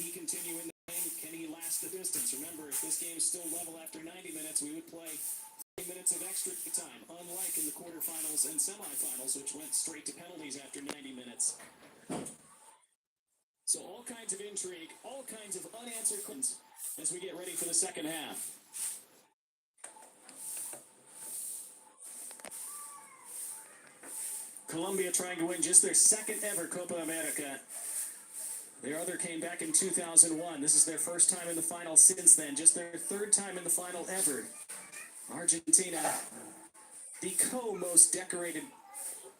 he continue in the game? Can he last the distance? Remember, if this game is still level after 90 minutes, we would play 30 minutes of extra time, unlike in the quarterfinals and semifinals, which went straight to penalties after 90 minutes. So all kinds of intrigue, all kinds of unanswered questions as we get ready for the second half. Colombia trying to win just their second ever Copa America. Their other came back in 2001. This is their first time in the final since then. Just their third time in the final ever. Argentina, the co-most decorated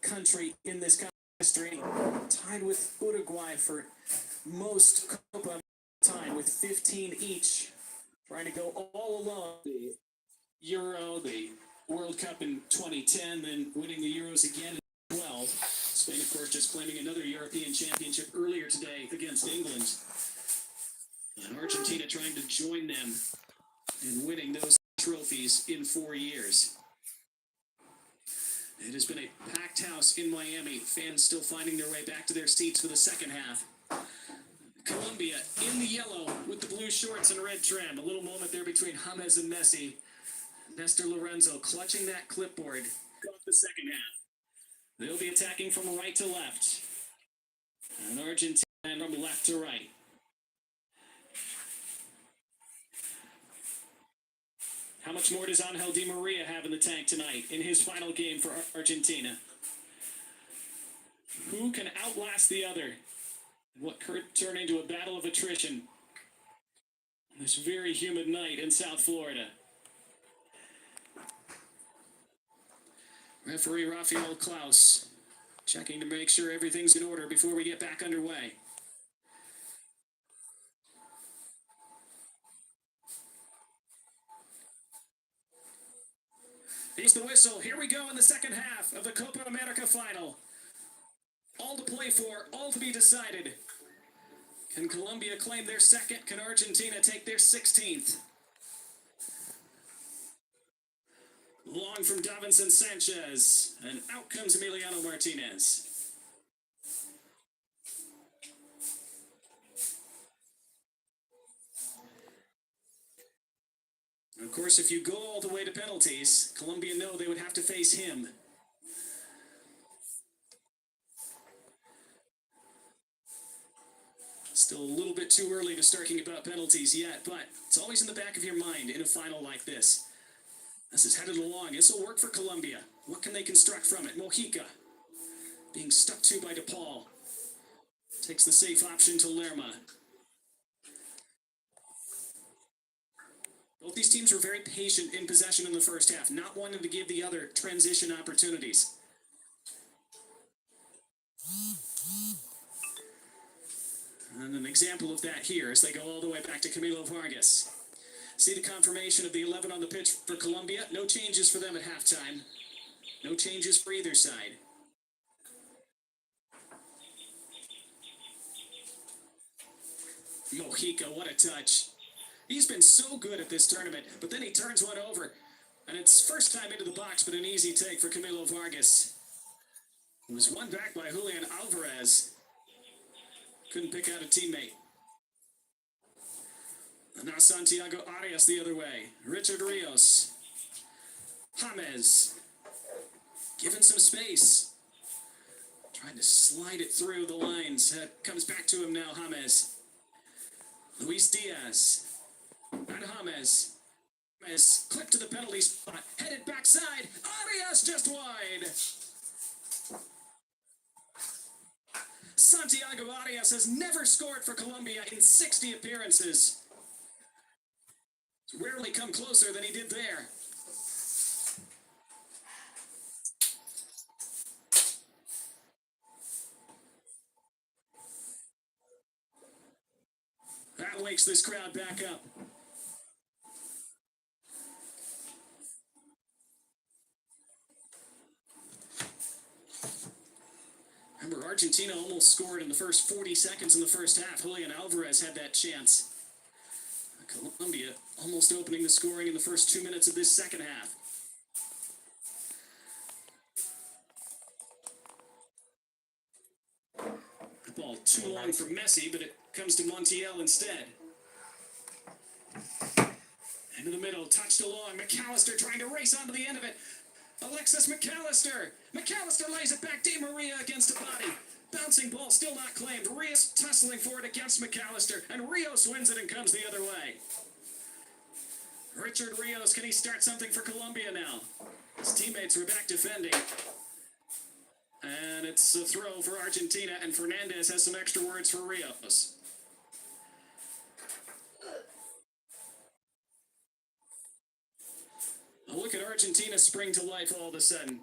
country in this history, tied with Uruguay for most Copa time with 15 each. Trying to go all alone. The Euro, the World Cup in 2010, then winning the Euros again in 12. Spain, of course, just claiming another European championship earlier today against England. And Argentina trying to join them in winning those trophies in 4 years. It has been a packed house in Miami. Fans still finding their way back to their seats for the second half. Colombia in the yellow with the blue shorts and red trim. A little moment there between James and Messi. Nestor Lorenzo clutching that clipboard. Off the second half. They'll be attacking from right to left. And Argentina from left to right. How much more does Angel Di Maria have in the tank tonight in his final game for Argentina? Who can outlast the other? What could turn into a battle of attrition on this very humid night in South Florida. Referee Rafael Klaus checking to make sure everything's in order before we get back underway. Here's the whistle. Here we go in the second half of the Copa America final. All to play for, all to be decided. Can Colombia claim their second? Can Argentina take their 16th? Long from Davinson Sanchez, and out comes Emiliano Martinez. Of course, if you go all the way to penalties, Colombia know they would have to face him. Still a little bit too early to start talking about penalties yet, but it's always in the back of your mind in a final like this. This is headed along. This will work for Colombia. What can they construct from it? Mojica being stuck to by DePaul. Takes the safe option to Lerma. Both these teams were very patient in possession in the first half, not wanting to give the other transition opportunities. And an example of that here as they go all the way back to Camilo Vargas. See the confirmation of the 11 on the pitch for Colombia. No changes for them at halftime. No changes for either side. Mojica, what a touch. He's been so good at this tournament, but then he turns one over. And it's first time into the box, but an easy take for Camilo Vargas. It was won back by Julian Alvarez. Couldn't pick out a teammate. And now Santiago Arias the other way. Richard Rios. James. Given some space. Trying to slide it through the lines. Comes back to him now, James. Luis Diaz. And James. James clipped to the penalty spot. Headed backside. Arias just wide. Santiago Arias has never scored for Colombia in 60 appearances. It's rarely come closer than he did there. That wakes this crowd back up. Remember, Argentina almost scored in the first 40 seconds in the first half. Julian Alvarez had that chance. Colombia almost opening the scoring in the first 2 minutes of this second half. The ball too long for Messi, but it Comes to Montiel instead. Into the middle, touched along. McAllister trying to race onto the end of it. Alexis McAllister. McAllister lays it back. Di Maria against a body. Bouncing ball still not claimed. Rios tussling for it against McAllister. And Rios wins it and comes the other way. Richard Rios, can he start something for Colombia now? His teammates were back defending. And it's a throw for Argentina, and Fernandez has some extra words for Rios. A look at Argentina spring to life all of a sudden.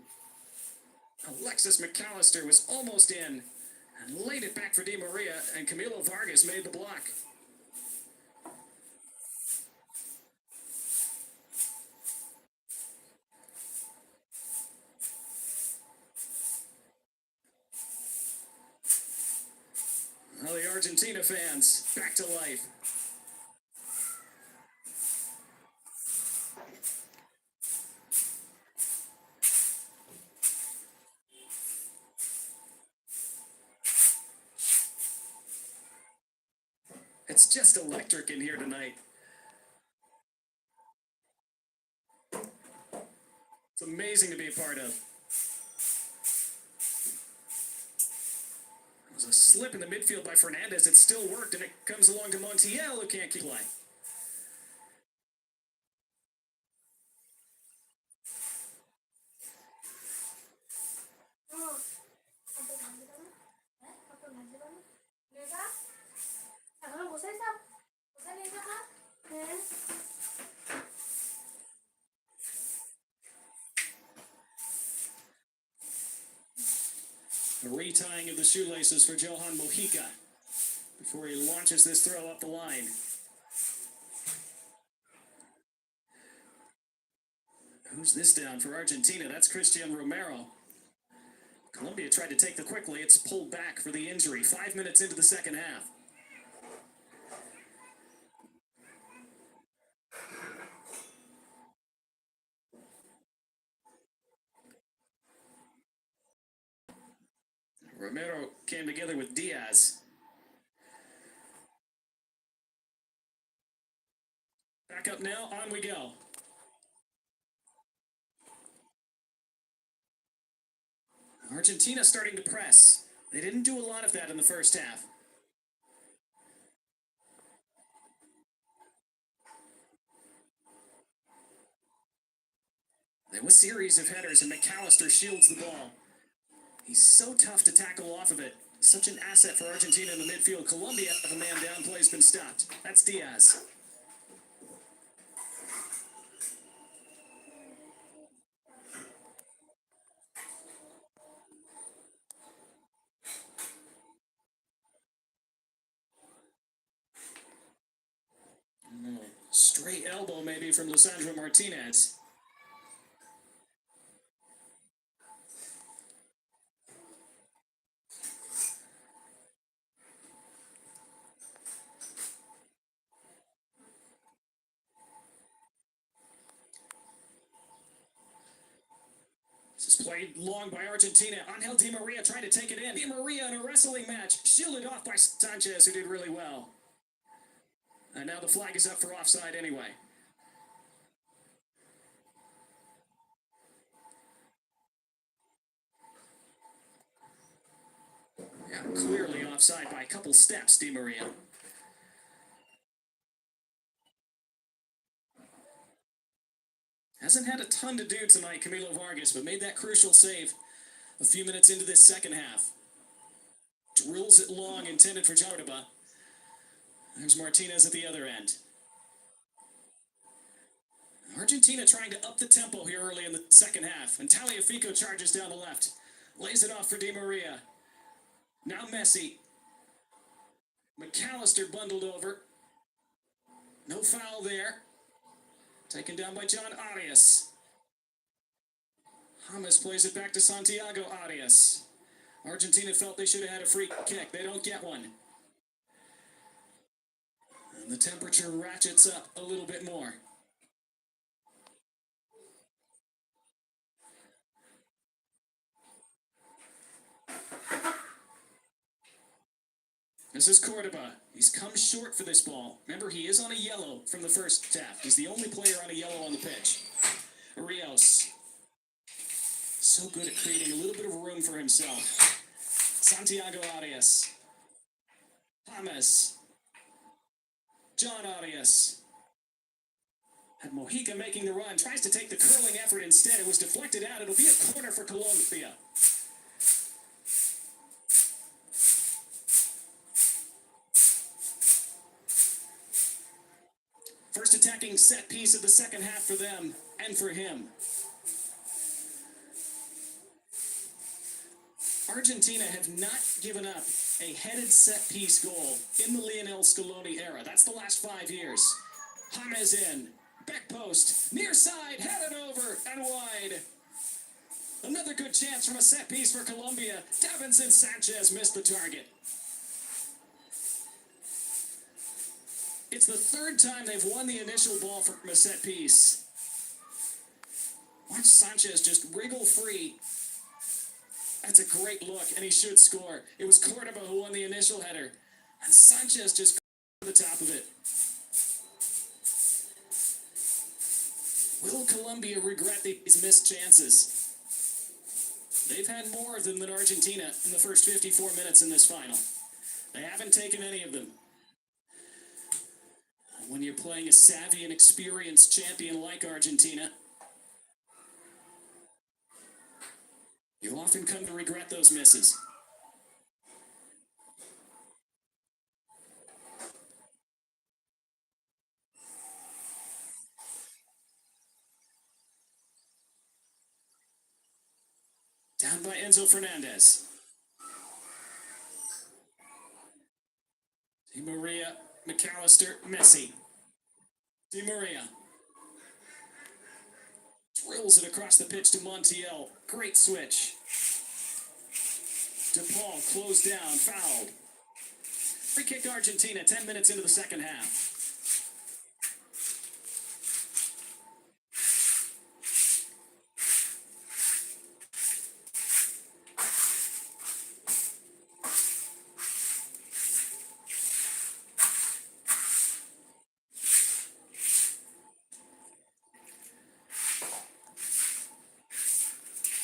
Alexis McAllister was almost in and laid it back for Di Maria, and Camilo Vargas made the block. Well, the Argentina fans back to life. It's just electric in here tonight. It's amazing to be a part of. It was a slip in the midfield by Fernandez. It still worked, and it comes along to Montiel, who can't keep play. A retying of the shoelaces for Johan Mojica before he launches this throw up the line. Who's this down for Argentina? That's Christian Romero. Colombia tried to take the quickly. It's pulled back for the injury. 5 minutes into the second half. Romero came together with Diaz. Back up now, on we go. Argentina starting to press. They didn't do a lot of that in the first half. There was a series of headers, and McAllister shields the ball. He's so tough to tackle off of it. Such an asset for Argentina in the midfield. Colombia, the man down play's been stopped. That's Diaz. Straight elbow maybe from Lisandro Martinez. This is played long by Argentina. Angel Di Maria trying to take it in. Di Maria in a wrestling match. Shielded off by Sanchez, who did really well. And now the flag is up for offside anyway. Yeah, clearly offside by a couple steps, Di Maria. Hasn't had a ton to do tonight, Camilo Vargas, but made that crucial save a few minutes into this second half. Drills it long, intended for Jardiba. There's Martinez at the other end. Argentina trying to up the tempo here early in the second half. And Tagliafico charges down the left. Lays it off for Di Maria. Now Messi. McAllister bundled over. No foul there. Taken down by John Arias. James plays it back to Santiago Arias. Argentina felt they should have had a free kick. They don't get one. And the temperature ratchets up a little bit more. This is Cordoba. He's come short for this ball. Remember, he is on a yellow from the first half. He's the only player on a yellow on the pitch. Rios. So good at creating a little bit of room for himself. Santiago Arias. James. John Arias. And Mojica making the run. Tries to take the curling effort instead. It was deflected out. It'll be a corner for Colombia. First attacking set piece of the second half for them and for him. Argentina have not given up a headed set piece goal in the Lionel Scaloni era. That's the last 5 years. James in. Back post. Near side. Headed over and wide. Another good chance from a set piece for Colombia. Davinson Sanchez missed the target. It's the third time they've won the initial ball from a set piece. Watch Sanchez just wriggle free. That's a great look, and he should score. It was Cordoba who won the initial header, and Sanchez just to the top of it. Will Colombia regret these missed chances? They've had more of them than Argentina in the first 54 minutes in this final. They haven't taken any of them. When you're playing a savvy and experienced champion like Argentina, you'll often come to regret those misses. Down by Enzo Fernandez. Di Maria, McAllister, Messi. Di Maria. Drills it across the pitch to Montiel. Great switch. DePaul closed down, fouled. Free kick Argentina, 10 minutes into the second half.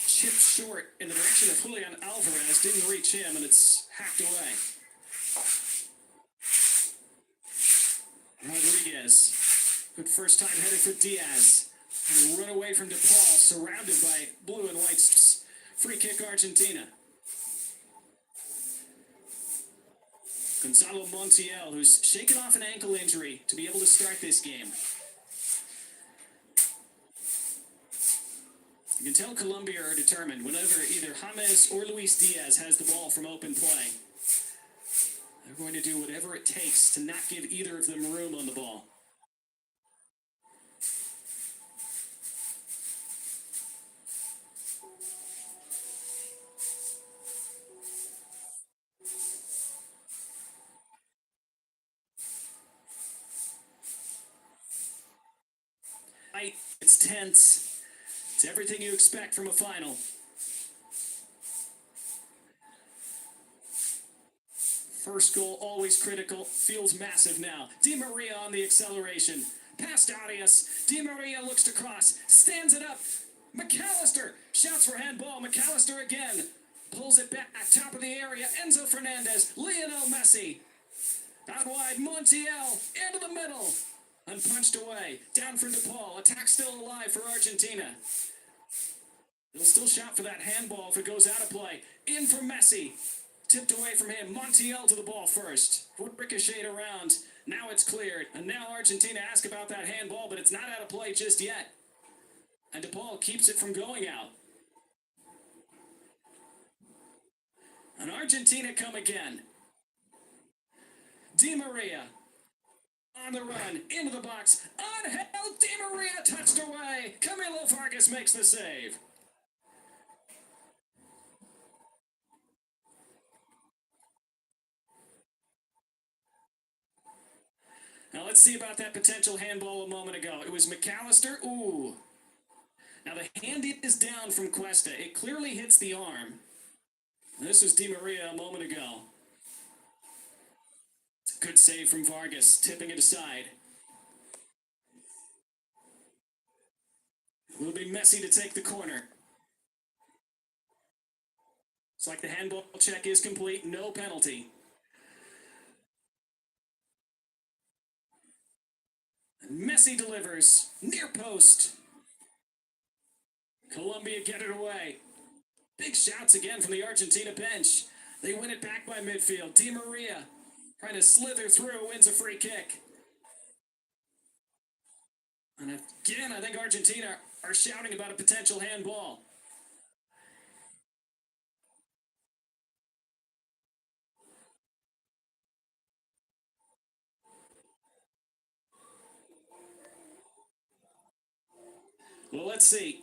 Chip short in the direction of Julian Alvarez, didn't reach him, and it's hacked away. Rodriguez, good first time headed for Diaz. And a run away from DePaul, surrounded by blue and white. Free kick Argentina. Gonzalo Montiel, who's shaken off an ankle injury to be able to start this game. You can tell Colombia are determined whenever either James or Luis Diaz has the ball from open play. They're going to do whatever it takes to not give either of them room on the ball. It's tense. It's everything you expect from a final. First goal, always critical, feels massive now. Di Maria on the acceleration. Past Arias. Di Maria looks to cross, stands it up. McAllister shouts for handball. McAllister again. Pulls it back, top of the area. Enzo Fernandez, Lionel Messi. Out wide, Montiel, into the middle. And punched away. Down from DePaul. Attack still alive for Argentina. They'll still shout for that handball if it goes out of play. In for Messi. Tipped away from him. Montiel to the ball first. Ricocheted around. Now it's cleared. And now Argentina ask about that handball, but it's not out of play just yet. And DePaul keeps it from going out. And Argentina come again. Di Maria. On the run, into the box, unheld, Di Maria touched away. Camilo Vargas makes the save. Now let's see about that potential handball a moment ago. It was McAllister. Ooh. Now the hand is down from Cuesta. It clearly hits the arm. This was Di Maria a moment ago. Good save from Vargas, tipping it aside. It will be Messi to take the corner. It's like the handball check is complete, no penalty. And Messi delivers, near post. Colombia get it away. Big shouts again from the Argentina bench. They win it back by midfield. Di Maria trying to slither through, wins a free kick. And again, I think Argentina are shouting about a potential handball. Well, let's see.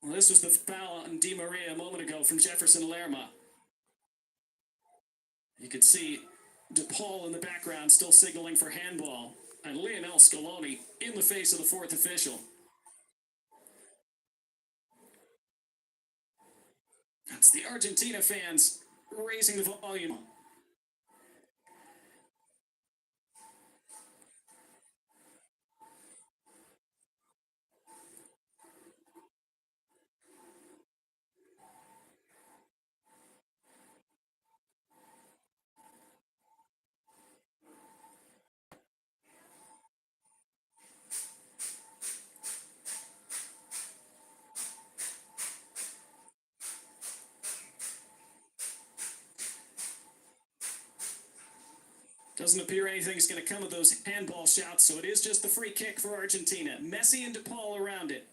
Well, this was the foul on Di Maria a moment ago from Jefferson Lerma. You could see DePaul in the background still signaling for handball. And Lionel Scaloni in the face of the fourth official. That's the Argentina fans raising the volume. Doesn't appear anything's going to come of those handball shouts, so it is just the free kick for Argentina. Messi and DePaul around it.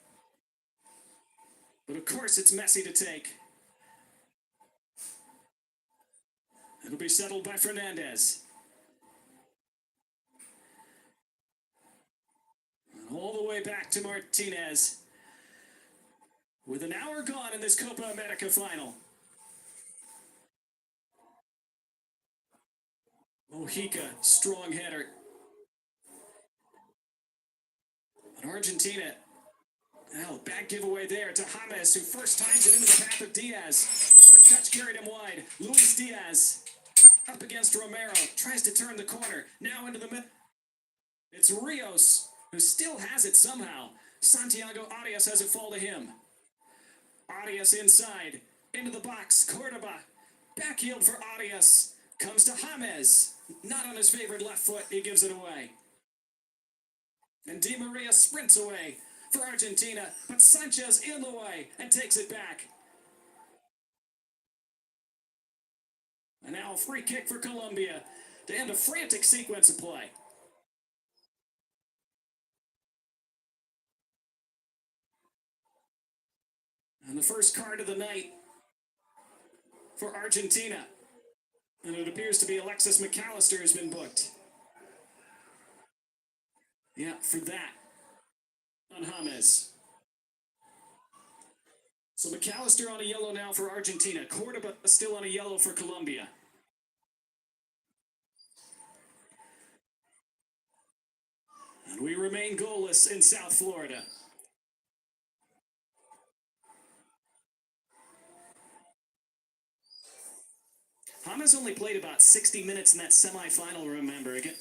But of course it's Messi to take. It'll be settled by Fernandez. And all the way back to Martinez. With an hour gone in this Copa America final. Mojica, strong header. And Argentina, well, bad giveaway there to James, who first times it into the path of Diaz. First touch carried him wide. Luis Diaz up against Romero, tries to turn the corner, now into the middle. It's Rios, who still has it somehow. Santiago Arias has it fall to him. Arias inside, into the box, Cordoba, backheel for Arias, comes to James, not on his favorite left foot, he gives it away. And Di Maria sprints away for Argentina, but Sanchez in the way and takes it back. And now a free kick for Colombia to end a frantic sequence of play. And the first card of the night for Argentina. And it appears to be Alexis McAllister has been booked. Yeah, for that. On James. So McAllister on a yellow now for Argentina. Cordoba still on a yellow for Colombia. And we remain goalless in South Florida. James only played about 60 minutes in that semifinal, remember. Again.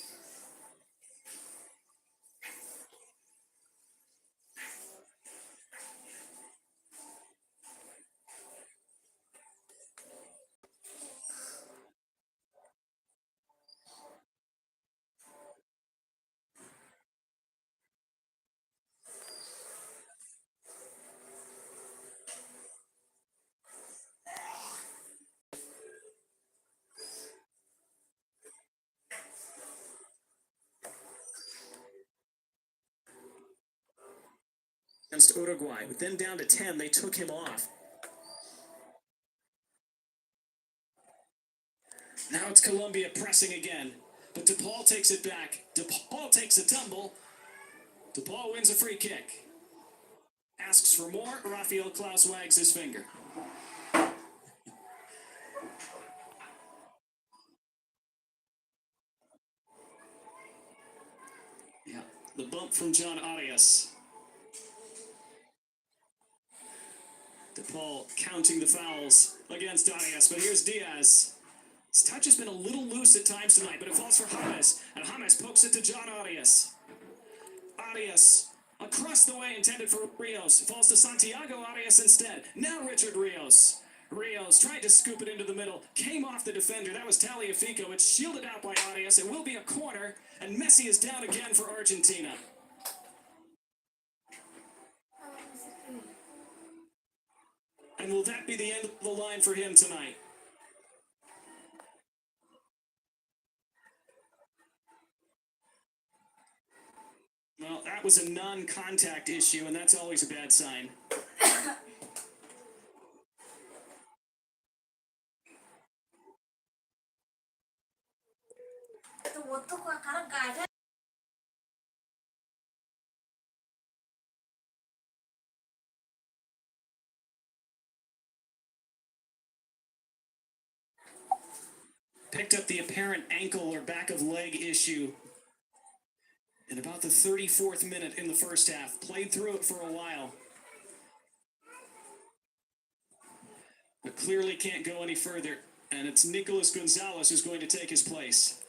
Against Uruguay, but then down to 10, they took him off. Now it's Colombia pressing again, but DePaul takes it back. DePaul takes a tumble. DePaul wins a free kick. Asks for more. Rafael Klaus wags his finger. Yeah, the bump from John Arias. DePaul counting the fouls against Arias, but here's Diaz. His touch has been a little loose at times tonight, but it falls for James, and James pokes it to John Arias. Arias across the way, intended for Rios. Falls to Santiago Arias instead. Now Richard Rios. Rios tried to scoop it into the middle, came off the defender. That was Tagliafico. It's shielded out by Arias. It will be a corner, and Messi is down again for Argentina. And will that be the end of the line for him tonight? Well, that was a non-contact issue, and that's always a bad sign. Picked up the apparent ankle or back of leg issue in about the 34th minute in the first half. Played through it for a while, but clearly can't go any further. And it's Nicolas Gonzalez who's going to take his place.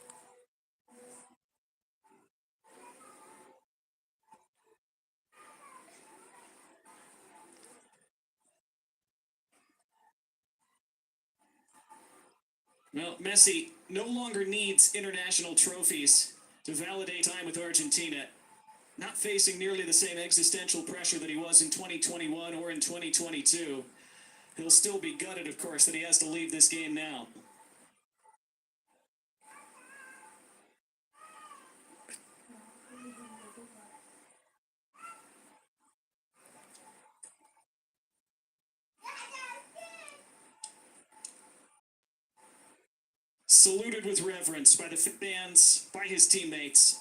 Well, Messi no longer needs international trophies to validate time with Argentina. Not facing nearly the same existential pressure that he was in 2021 or in 2022. He'll still be gutted, of course, that he has to leave this game now. Saluted with reverence by the fans, by his teammates.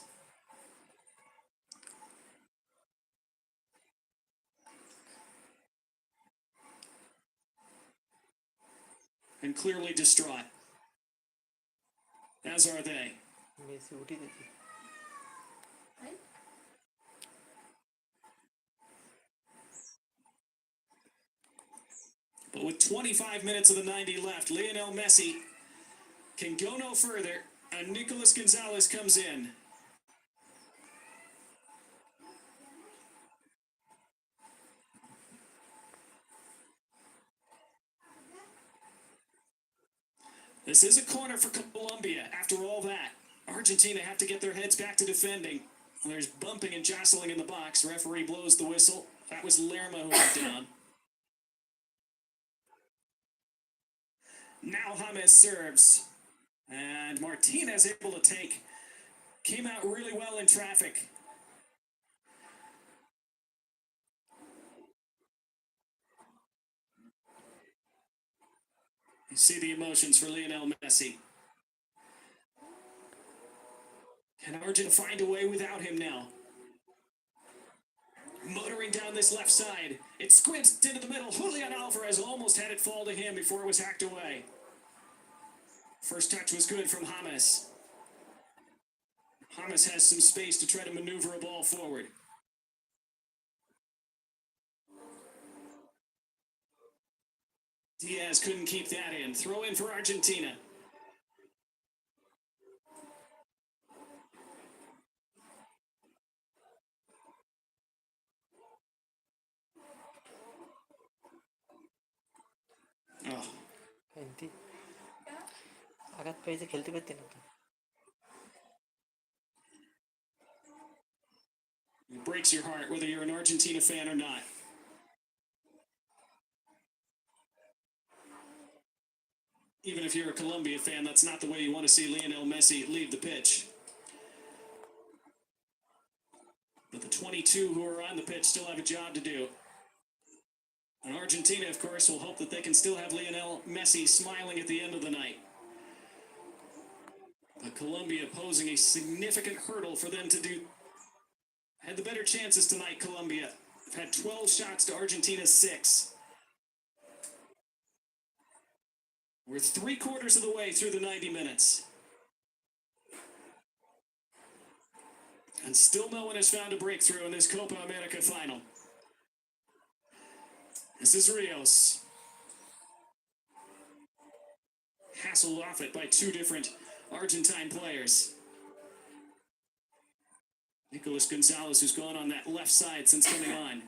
And clearly distraught. As are they. But with 25 minutes of the 90 left, Lionel Messi can go no further, and Nicolas Gonzalez comes in. This is a corner for Colombia. After all that, Argentina have to get their heads back to defending. There's bumping and jostling in the box. Referee blows the whistle. That was Lerma who went down. Now James serves. And Martinez able to take. Came out really well in traffic. You see the emotions for Lionel Messi. Can Argentina find a way without him now? Motoring down this left side. It squints into the middle. Julian Alvarez almost had it fall to him before it was hacked away. First touch was good from James. James has some space to try to maneuver a ball forward. Diaz couldn't keep that in. Throw in for Argentina. Oh. আঘাত পেয়ে যে খেলতে পারতেন না তো। It breaks your heart whether you're an Argentina fan or not. Even if you're a Colombia fan, that's not the way you want to see Lionel Messi leave the pitch. But the 22 who are on the pitch still have a job to do. And Argentina, of course, will hope that they can still have Lionel Messi smiling at the end of the night. But Colombia posing a significant hurdle for them to do. Had the better chances tonight, Colombia. They've had 12 shots to Argentina's 6. We're 3/4 of the way through the 90 minutes. And still no one has found a breakthrough in this Copa America final. This is Rios. hassled off it by two different Argentine players. Nicolas Gonzalez, who's gone on that left side since coming on.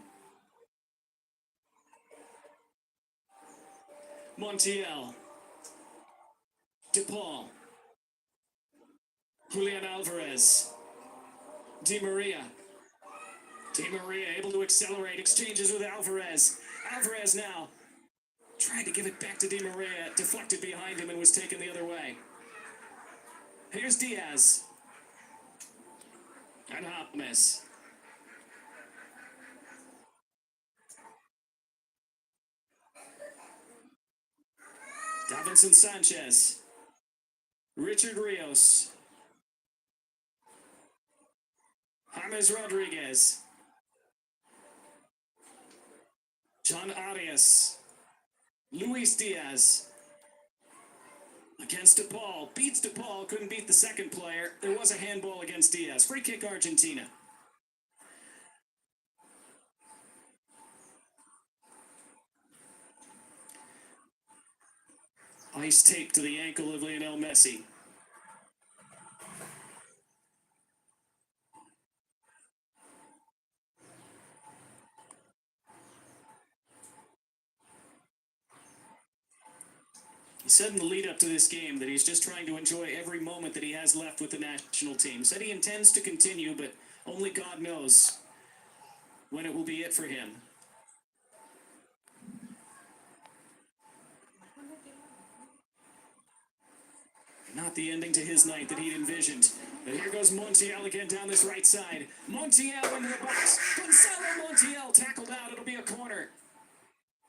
Montiel. DePaul. Julian Alvarez. Di Maria. Di Maria able to accelerate, exchanges with Alvarez. Alvarez now tried to give it back to Di Maria, deflected behind him and was taken the other way. Here's Diaz. And James. Davinson Sanchez. Richard Rios. James Rodriguez. John Arias. Luis Diaz. Against DePaul. Beats DePaul. Couldn't beat the second player. There was a handball against Diaz. Free kick Argentina. Ice tape to the ankle of Lionel Messi. He said in the lead up to this game that he's just trying to enjoy every moment that he has left with the national team. Said he intends to continue, but only God knows when it will be it for him. Not the ending to his night that he'd envisioned. But here goes Montiel again down this right side. Montiel into the box. Gonzalo Montiel tackled out. It'll be a corner.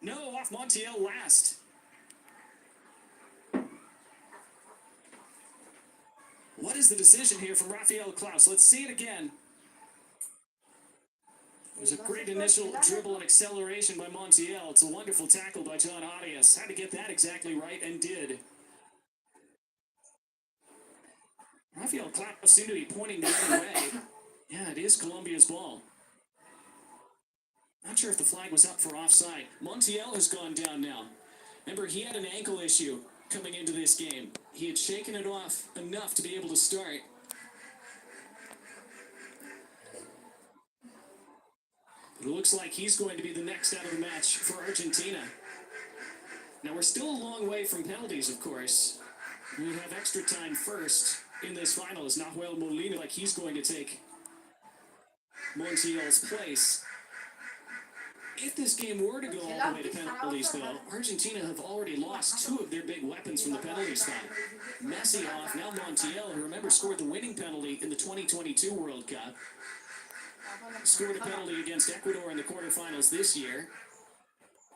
No, off Montiel last. What is the decision here from Rafael Klaus? Let's see it again. It was a great initial dribble and acceleration by Montiel. It's a wonderful tackle by John Arias. Had to get that exactly right and did. Rafael Klaus seemed to be pointing the other way. Yeah, it is Colombia's ball. Not sure if the flag was up for offside. Montiel has gone down now. Remember, he had an ankle issue coming into this game. He had shaken it off enough to be able to start. It looks like he's going to be the next out of the match for Argentina. Now, we're still a long way from penalties, of course. We have extra time first in this final as Nahuel Molina, like he's going to take Montiel's place. If this game were to go all the way to penalties, though, Argentina have already lost two of their big weapons from the penalty spot. Messi off, now Montiel, who remember scored the winning penalty in the 2022 World Cup. Scored a penalty against Ecuador in the quarterfinals this year.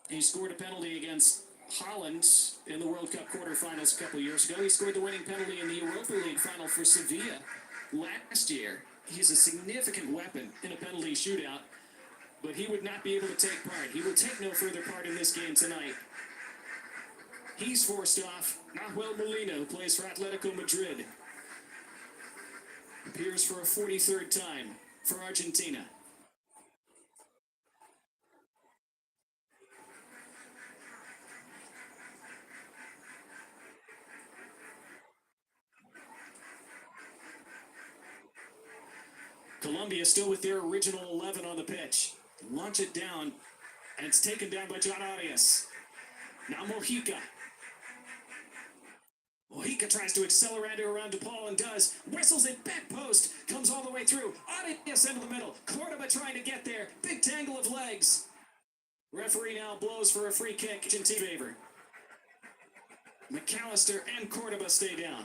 He scored a penalty against Holland in the World Cup quarterfinals a couple years ago. He scored the winning penalty in the Europa League final for Sevilla last year. He's a significant weapon in a penalty shootout, but he would not be able to take part. He will take no further part in this game tonight. He's forced off. Nahuel Molina, who plays for Atletico Madrid, appears for a 43rd time for Argentina. Colombia still with their original 11 on the pitch. Launch it down, and it's taken down by John Arias. Now Mojica. Mojica tries to accelerate it around DePaul and does. Whistles it, back post, comes all the way through. Arias into the middle. Cordoba trying to get there. Big tangle of legs. Referee now blows for a free kick in team favor. McAllister and Cordoba stay down.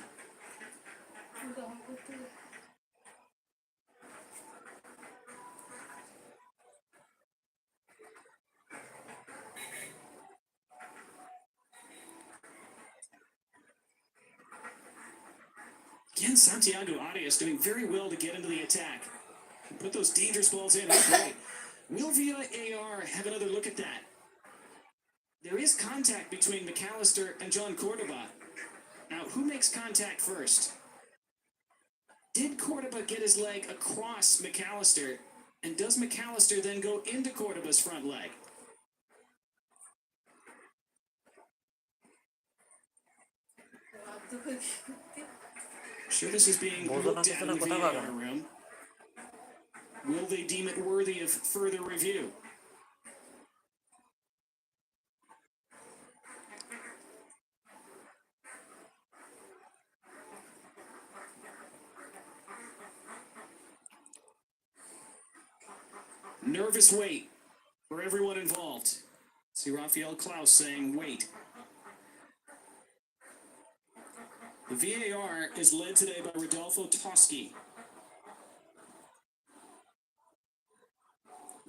Again, Santiago Arias doing very well to get into the attack. Put those dangerous balls in. That's great. Will VAR have another look at that? There is contact between McAllister and John Cordoba. Now, who makes contact first? Did Cordoba get his leg across McAllister? And does McAllister then go into Cordoba's front leg? Sure, this is being Bozo looked at in na the kota VAR baga. room. Will they deem it worthy of further review? Nervous wait for everyone involved. See Rafael Klaus saying wait. The VAR is led today by Rodolfo Toschi.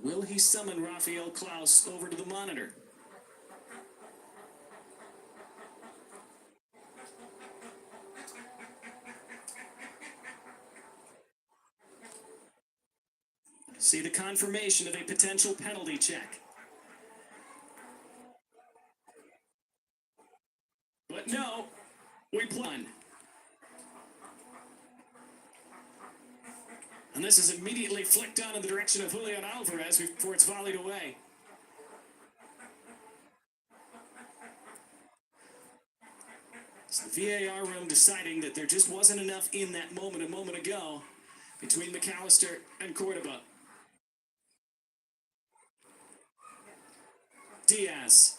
Will he summon Rafael Klaus over to the monitor? See the confirmation of a potential penalty check. But no, we play. And this is immediately flicked on in the direction of Julian Alvarez before it's volleyed away. It's the VAR room deciding that there just wasn't enough in that moment a moment ago between McAllister and Cordoba. Diaz.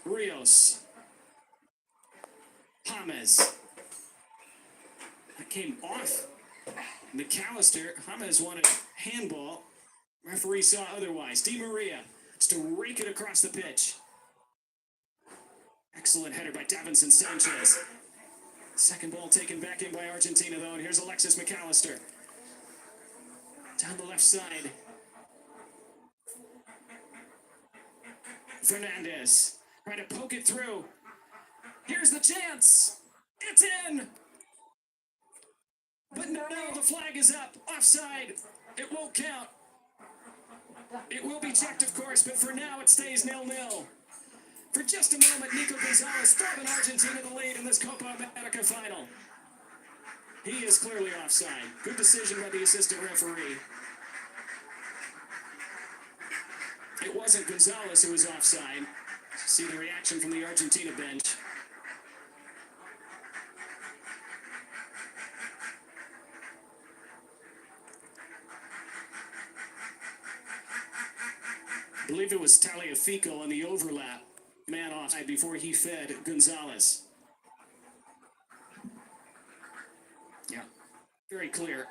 Rios. James. That came off McAllister. James wanted handball. Referee saw otherwise. Di Maria just to rake it across the pitch. Excellent header by Davinson Sanchez. Second ball taken back in by Argentina, though, and here's Alexis McAllister. Down the left side. Fernandez trying to poke it through. Here's the chance. It's in. But no, the flag is up. Offside. It won't count. It will be checked, of course, but for now it stays 0-0. For just a moment, Nico Gonzalez throwing Argentina the lead in this Copa America final. He is clearly offside. Good decision by the assistant referee. It wasn't Gonzalez who was offside. See the reaction from the Argentina bench. I believe it was Tagliafico on the overlap. Man offside before he fed Gonzalez. Yeah, very clear.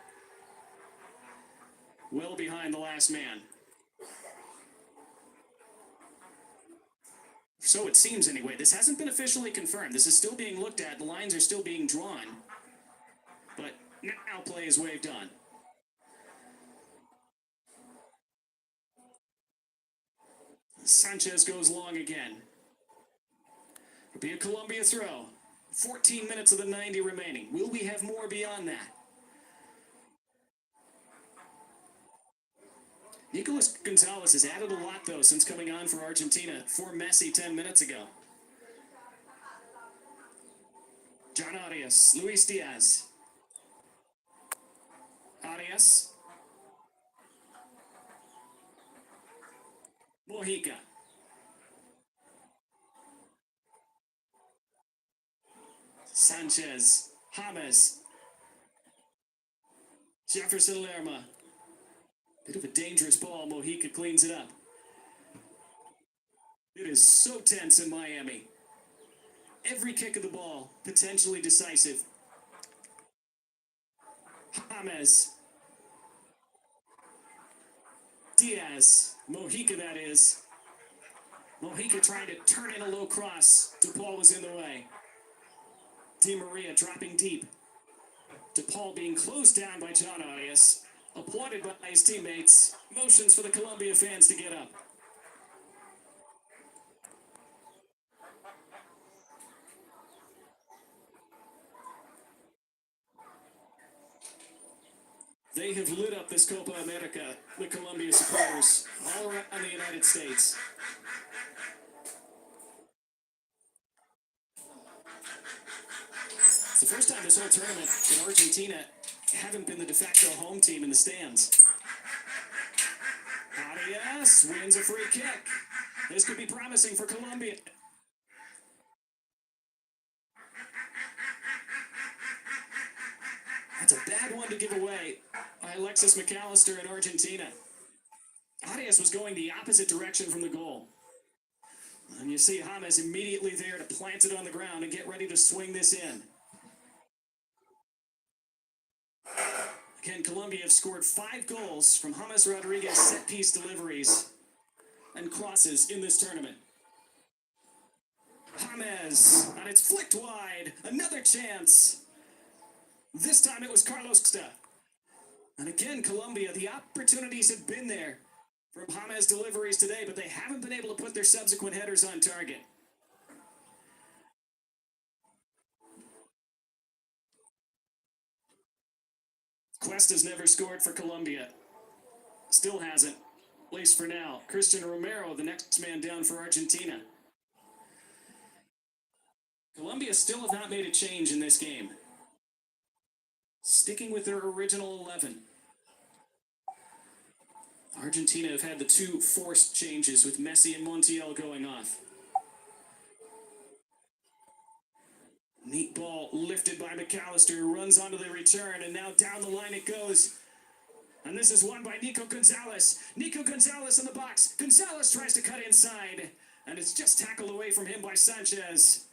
Well behind the last man. So it seems anyway. This hasn't been officially confirmed. This is still being looked at. The lines are still being drawn. But now play is waved on. Sanchez goes long again. It'll be a Colombia throw. 14 minutes of the 90 remaining. Will we have more beyond that? Nicolas Gonzalez has added a lot, though, since coming on for Argentina for Messi 10 minutes ago. John Arias, Luis Diaz. Arias. Mojica. Sanchez. James. Jefferson Lerma. Bit of a dangerous ball. Mojica cleans it up. It is so tense in Miami. Every kick of the ball, potentially decisive. James. Diaz. Mojica, that is. Mojica trying to turn in a low cross. DePaul was in the way. Di Maria dropping deep. DePaul being closed down by John Arias. Applauded by his teammates. Motions for the Colombia fans to get up. They have lit up this Copa America, the Colombia supporters, all around the United States. It's the first time this whole tournament that Argentina haven't been the de facto home team in the stands. Arias wins a free kick. This could be promising for Colombia. That's a bad one to give away by Alexis McAllister in Argentina. Arias was going the opposite direction from the goal. And you see James immediately there to plant it on the ground and get ready to swing this in. Again, Colombia have scored 5 goals from James Rodriguez set-piece deliveries and crosses in this tournament. James, and it's flicked wide. Another chance. This time it was Carlos Costa. And again, Colombia, the opportunities have been there from James deliveries today, but they haven't been able to put their subsequent headers on target. Cuesta's never scored for Colombia. Still hasn't, at least for now. Christian Romero, the next man down for Argentina. Colombia still have not made a change in this game. Sticking with their original 11. Argentina have had the 2 forced changes with Messi and Montiel going off. Neat ball lifted by McAllister, who runs onto the return, and now down the line it goes. And this is won by Nico Gonzalez. Nico Gonzalez in the box. Gonzalez tries to cut inside, and it's just tackled away from him by Sanchez.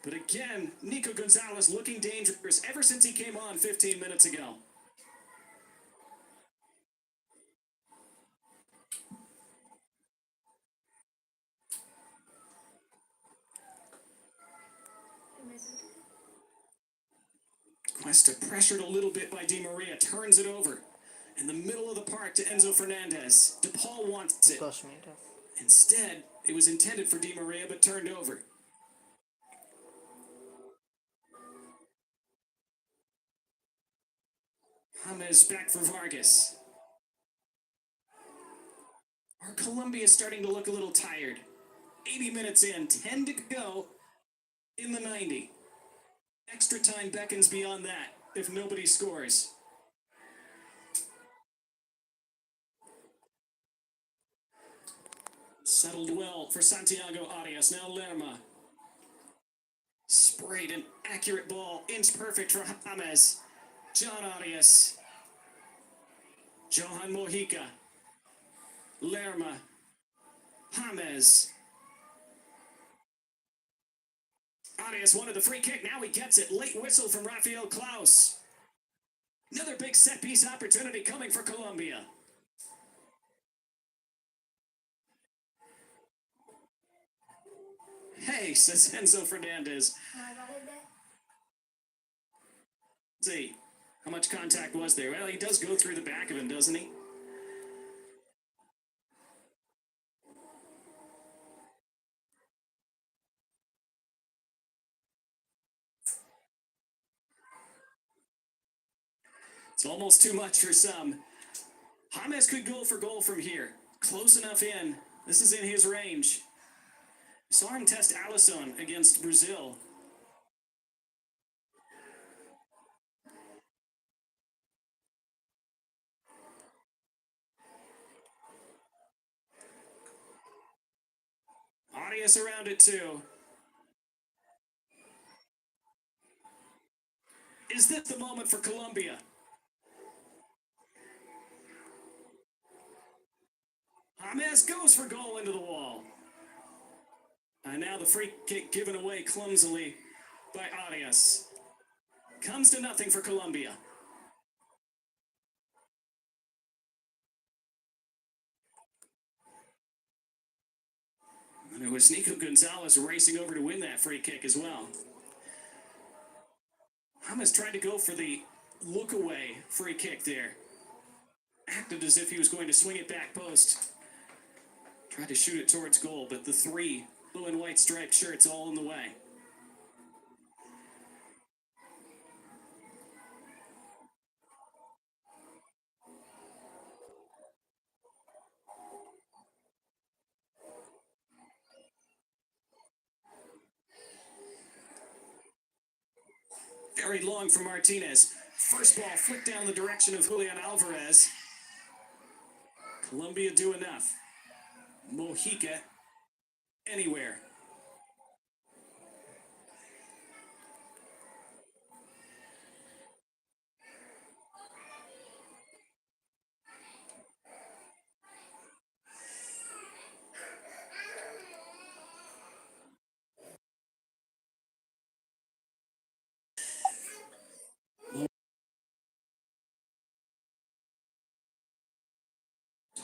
But again, Nico Gonzalez looking dangerous ever since he came on 15 minutes ago. Cuesta pressured a little bit by Di Maria, turns it over in the middle of the park to Enzo Fernandez. DePaul wants it. 2 meters. Instead, it was intended for Di Maria, but turned over. James back for Vargas. Our Colombia is starting to look a little tired. 80 minutes in, 10 to go in the 90. Extra time beckons beyond that if nobody scores. Settled well for Santiago Arias. Now Lerma. Sprayed an accurate ball. Inch perfect for James. John Arias. Johan Mojica. Lerma. James. Arias wanted the free kick. Now he gets it. Late whistle from Rafael Klaus. Another big set-piece opportunity coming for Colombia. Hey, says Enzo Fernandez. Let's see. How much contact was there? Well, he does go through the back of him, doesn't he? It's almost too much for some. James could go for goal from here. Close enough in. This is in his range. Saw him test Alisson against Brazil. Arias around it too. Is this the moment for Colombia? James goes for goal into the wall. And now the free kick given away clumsily by Arias. Comes to nothing for Colombia. And it was Nico Gonzalez racing over to win that free kick as well. James tried to go for the look away free kick there. Acted as if he was going to swing it back post. Tried to shoot it towards goal, but the 3 blue and white striped shirts all in the way. Very long for Martinez. First ball flicked down the direction of Julian Alvarez. Colombia do enough. Mojica anywhere.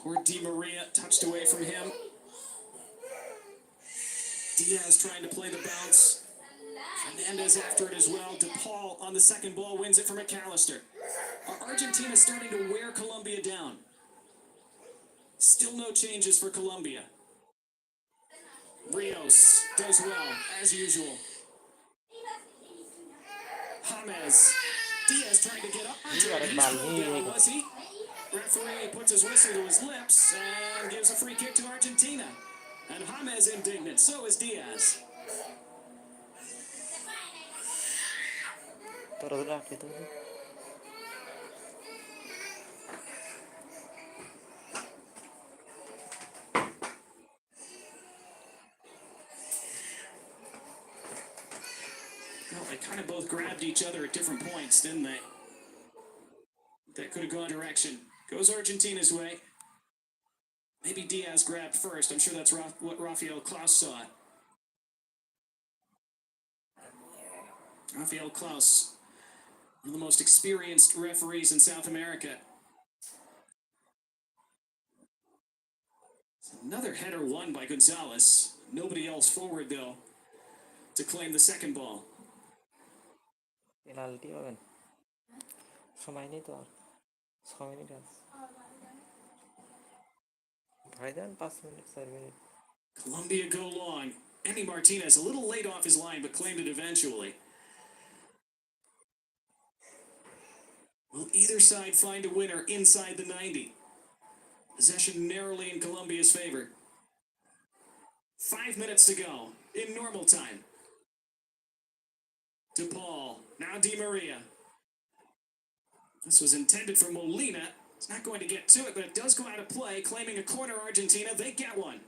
Toward Di Maria, touched away from him. Diaz trying to play the bounce. Fernandez after it as well. DePaul on the second ball wins it for McAllister. Argentina starting to wear Colombia down. Still no changes for Colombia. Rios does well, as usual. James. Diaz trying to get up. He's pulled down, was he? Referee puts his whistle to his lips and gives a free kick to Argentina. And James indignant, so is Diaz. Terus lah gitu. Well, they kind of both grabbed each other at different points, didn't they? That could have gone direction. Goes Argentina's way. Maybe Diaz grabbed first. I'm sure that's what Rafael Klaus saw. Rafael Klaus, one of the most experienced referees in South America. Another header won by Gonzalez. Nobody else forward, though, to claim the second ball. Penalti kan? Sama ini tuh. Sama ini kan. Bahkan pas menit servis. Colombia go long. Emi Martinez a little late off his line, but claimed it eventually. Will either side find a winner inside the 90? Possession narrowly in Colombia's favor. 5 minutes to go in normal time. DePaul, now Di Maria. This was intended for Molina. It's not going to get to it, but it does go out of play, claiming a corner Argentina. They get one.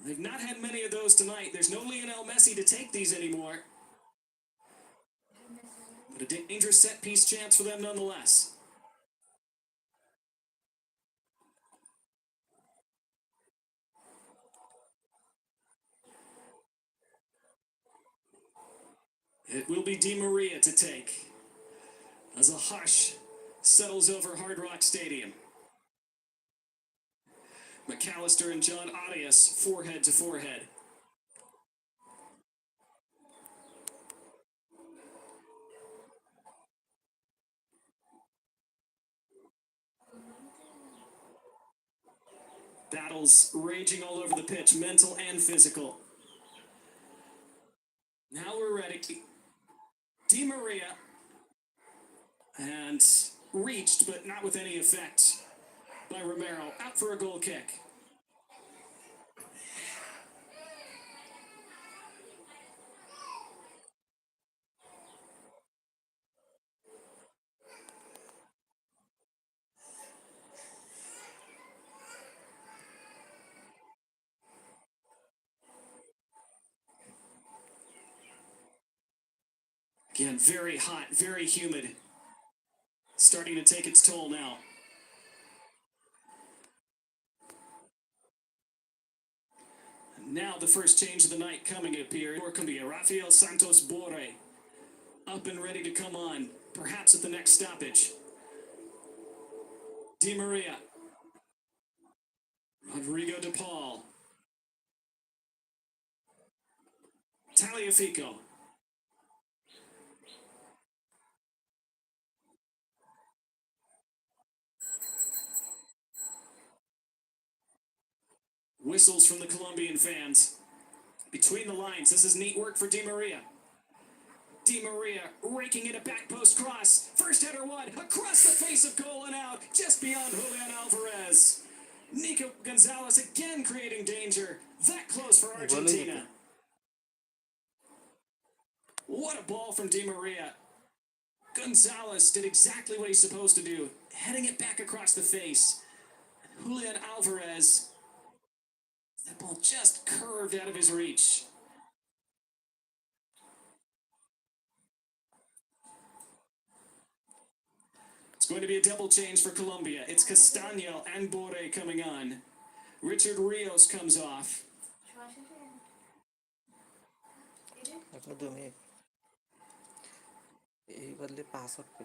They've not had many of those tonight. There's no Lionel Messi to take these anymore. But a dangerous set-piece chance for them nonetheless. It will be Di Maria to take as a hush settles over Hard Rock Stadium. McAllister and John Arias forehead to forehead. Battles raging all over the pitch, mental and physical. Now we're ready. Di Maria, and reached, but not with any effect by Romero. Out for a goal kick. Again, very hot, very humid. Starting to take its toll now. Now the first change of the night coming, it appears. For Colombia, Rafael Santos Borre. Up and ready to come on, perhaps at the next stoppage. Di Maria. Rodrigo de Paul. Taliafico. Whistles from the Colombian fans. Between the lines, this is neat work for Di Maria. Di Maria raking in a back post cross. First header one, across the face of goal and out, just beyond Julian Alvarez. Nico Gonzalez again creating danger. That close for Argentina. What a ball from Di Maria. Gonzalez did exactly what he's supposed to do, heading it back across the face. Julian Alvarez, that ball just curved out of his reach. It's going to be a double change for Colombia. It's Castaño and Borre coming on. Richard Rios comes off. Aku 2 menit. बदले 65 पे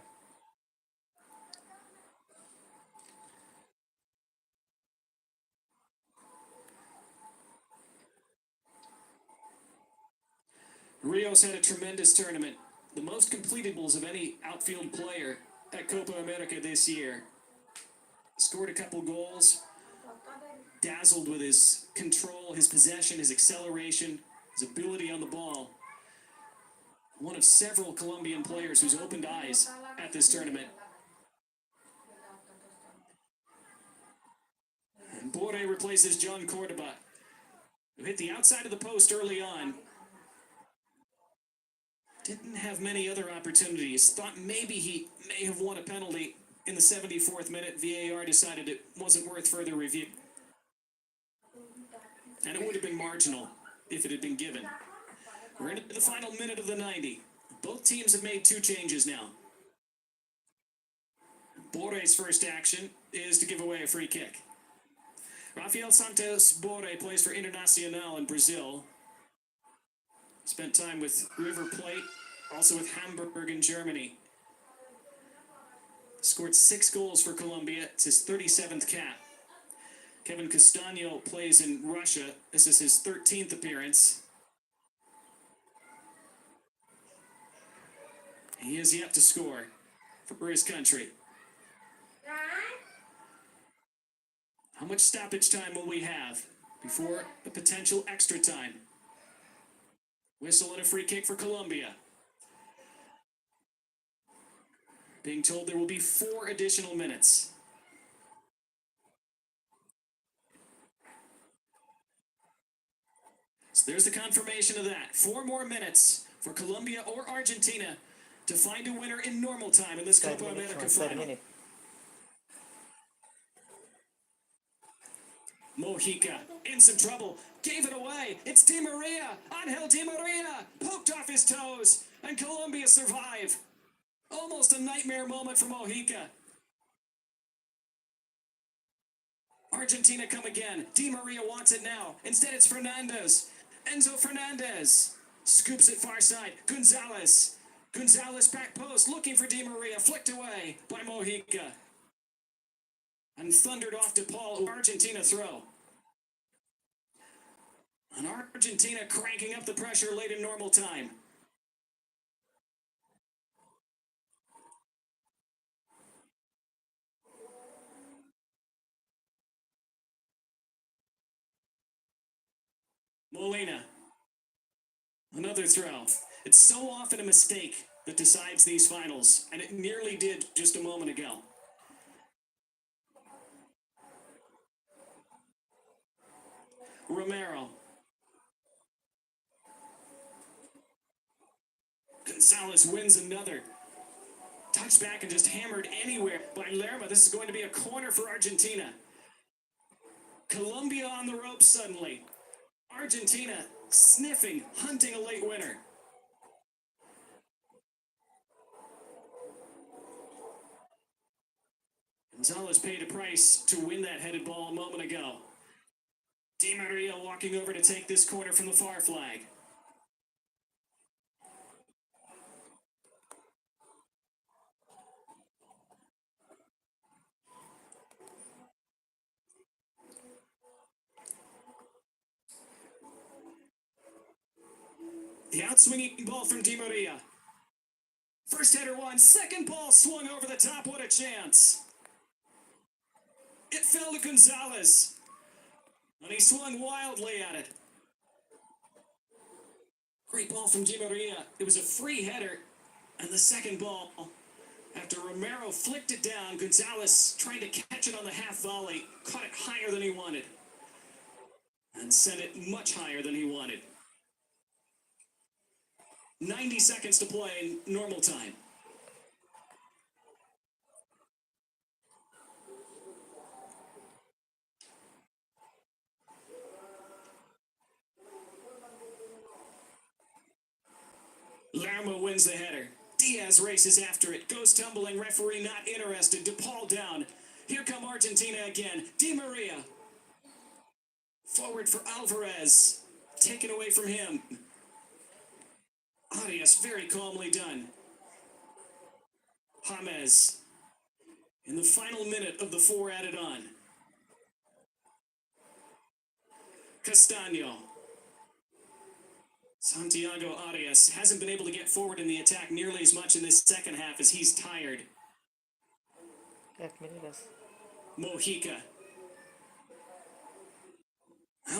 Rios had a tremendous tournament. The most completables of any outfield player at Copa America this year. Scored a couple goals. Dazzled with his control, his possession, his acceleration, his ability on the ball. One of several Colombian players who's opened eyes at this tournament. And Borre replaces John Cordoba, who hit the outside of the post early on. Didn't have many other opportunities. Thought maybe he may have won a penalty in the 74th minute. VAR decided it wasn't worth further review. And it would have been marginal if it had been given. We're into the final minute of the 90. Both teams have made 2 changes now. Borre's first action is to give away a free kick. Rafael Santos Borre plays for Internacional in Brazil. Spent time with River Plate, also with Hamburg in Germany. Scored 6 goals for Colombia. It's his 37th cap. Kevin Castaño plays in Russia. This is his 13th appearance. He is yet to score for his country. How much stoppage time will we have before the potential extra time? Whistle and a free kick for Colombia. Being told there will be 4 additional minutes. So there's the confirmation of that. 4 more minutes for Colombia or Argentina to find a winner in normal time in this Copa America final. Mojica in some trouble, gave it away. It's Di Maria. Angel Di Maria poked off his toes, and Colombia survive. Almost a nightmare moment for Mojica. Argentina come again. Di Maria wants it now. Instead, it's Fernandez. Enzo Fernandez scoops it far side. Gonzalez. Gonzalez back post, looking for Di Maria. Flicked away by Mojica. And thundered off to Paul. Argentina throw. And Argentina cranking up the pressure late in normal time. Molina. Another throw. It's so often a mistake that decides these finals, and it nearly did just a moment ago. Romero. Gonzalez wins another. Touchback and just hammered anywhere by Lerma. This is going to be a corner for Argentina. Colombia on the ropes suddenly. Argentina sniffing, hunting a late winner. Gonzalez paid a price to win that headed ball a moment ago. Di Maria walking over to take this corner from the far flag. The outswinging ball from Di Maria. First header won, second ball swung over the top, what a chance. It fell to Gonzalez, and he swung wildly at it. Great ball from Di Maria. It was a free header, and the second ball, after Romero flicked it down, Gonzalez trying to catch it on the half volley, caught it higher than he wanted, and sent it much higher than he wanted. 90 seconds to play in normal time. Lerma wins the header. Diaz races after it. Goes tumbling. Referee not interested. DePaul down. Here come Argentina again. Di Maria. Forward for Alvarez. Taken away from him. Arias very calmly done. James. In the final minute of the 4 added on. Castaño. Santiago Arias hasn't been able to get forward in the attack nearly as much in this second half as he's tired. 1 minute আছে Mojica.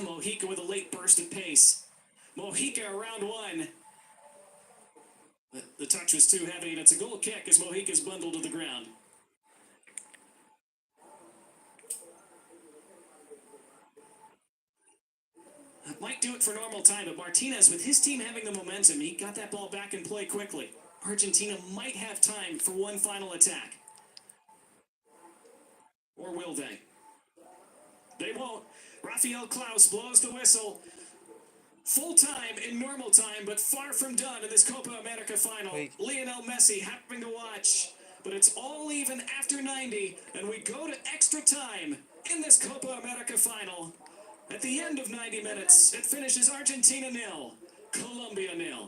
Mojica with a late burst of pace. Mojica around one. The touch was too heavy, and it's a goal kick as Mojica's bundled to the ground. Might do it for normal time, but Martinez, with his team having the momentum, he got that ball back in play quickly. Argentina might have time for one final attack. Or will they? They won't. Rafael Klaus blows the whistle. Full time in normal time, but far from done in this Copa America final. Wait. Lionel Messi having to watch. But it's all even after 90, and we go to extra time in this Copa America final. At the end of 90 minutes, it finishes Argentina 0, Colombia 0.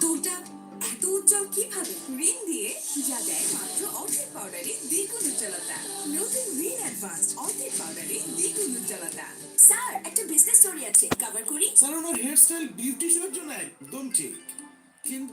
দুটা এত উজ্জ্বল কিভাবে? রিন দিয়ে যা দেয় মাত্র অর্ধেক পাউডারে দ্বিগুণ উজ্জ্বলতা। নতুন রিন অ্যাডভান্স অর্ধেক পাউডারে দ্বিগুণ উজ্জ্বলতা। স্যার, একটা বিজনেস স্টোরি আছে, কভার করি? স্যার ওনার হেয়ার স্টাইল বিউটি শোর জন্য একদম ঠিক, কিন্তু